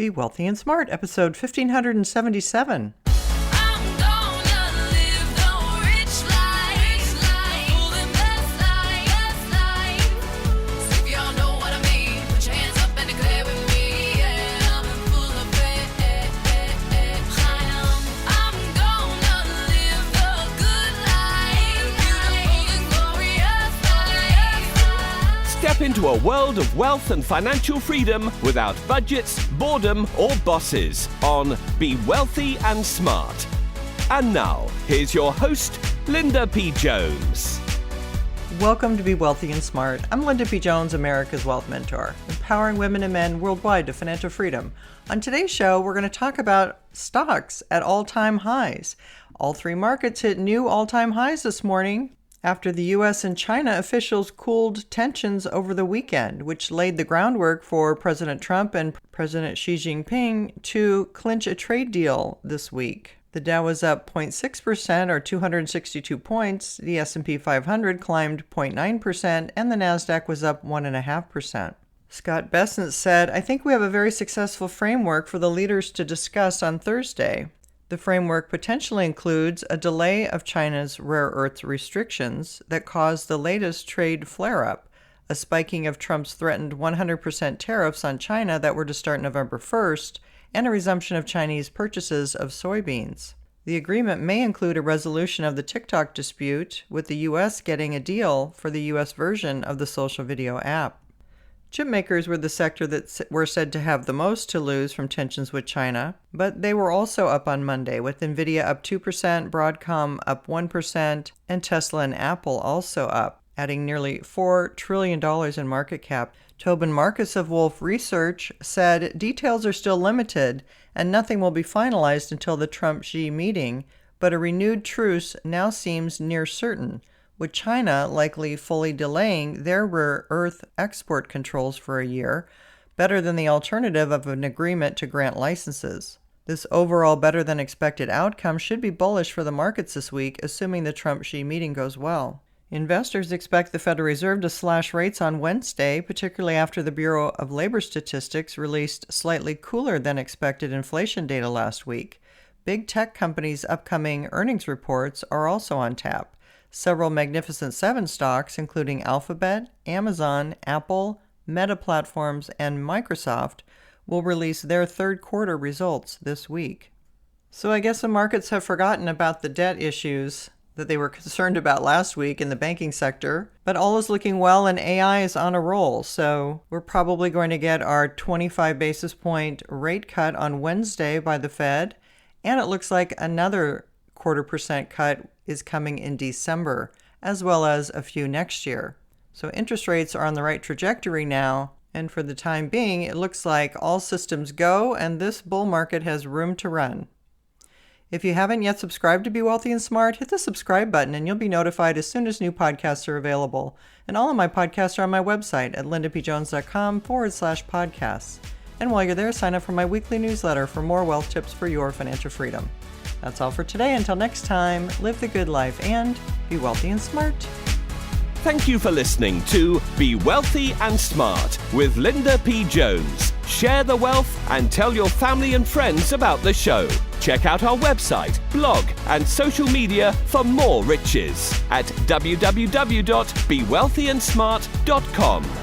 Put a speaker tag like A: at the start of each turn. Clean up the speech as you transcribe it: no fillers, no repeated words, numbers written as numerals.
A: Be Wealthy and Smart, episode 1577.
B: Step into a world of wealth and financial freedom without budgets, boredom, or bosses on Be Wealthy and Smart. And now, here's your host, Linda P. Jones.
A: Welcome to Be Wealthy and Smart. I'm Linda P. Jones, America's Wealth Mentor, empowering women and men worldwide to financial freedom. On today's show, we're going to talk about stocks at all-time highs. All three markets hit new all-time highs this morning after the U.S. and China officials cooled tensions over the weekend, which laid the groundwork for President Trump and President Xi Jinping to clinch a trade deal this week. The Dow was up 0.6% or 262 points, the S&P 500 climbed 0.9%, and the Nasdaq was up 1.5%. Scott Bessent said, "I think we have a very successful framework for the leaders to discuss on Thursday. The framework potentially includes a delay of China's rare earth restrictions that caused the latest trade flare-up, a spiking of Trump's threatened 100% tariffs on China that were to start November 1st, and a resumption of Chinese purchases of soybeans. The agreement may include a resolution of the TikTok dispute, with the U.S. getting a deal for the U.S. version of the social video app." Chip makers were the sector that were said to have the most to lose from tensions with China, but they were also up on Monday, with Nvidia up 2%, Broadcom up 1%, and Tesla and Apple also up, adding nearly $4 trillion in market cap. Tobin Marcus of Wolfe Research said details are still limited and nothing will be finalized until the Trump-Xi meeting, but a renewed truce now seems near certain, with China likely fully delaying their rare earth export controls for a year, better than the alternative of an agreement to grant licenses. This overall better-than-expected outcome should be bullish for the markets this week, assuming the Trump-Xi meeting goes well. Investors expect the Federal Reserve to slash rates on Wednesday, particularly after the Bureau of Labor Statistics released slightly cooler than expected inflation data last week. Big tech companies' upcoming earnings reports are also on tap. Several Magnificent Seven stocks, including Alphabet, Amazon, Apple, Meta Platforms, and Microsoft, will release their third quarter results this week. So I guess the markets have forgotten about the debt issues that they were concerned about last week in the banking sector, but all is looking well and AI is on a roll. So we're probably going to get our 25 basis point rate cut on Wednesday by the Fed, and it looks like another 0.25% cut is coming in December, as well as a few next year. So interest rates are on the right trajectory now, and for the time being, it looks like all systems go, and this bull market has room to run. If you haven't yet subscribed to Be Wealthy and Smart, hit the subscribe button and you'll be notified as soon as new podcasts are available. And all of my podcasts are on my website at lindapjones.com/podcasts. And while you're there, sign up for my weekly newsletter for more wealth tips for your financial freedom. That's all for today. Until next time, live the good life and be wealthy and smart.
B: Thank you for listening to Be Wealthy and Smart with Linda P. Jones. Share the wealth and tell your family and friends about the show. Check out our website, blog, and social media for more riches at www.bewealthyandsmart.com.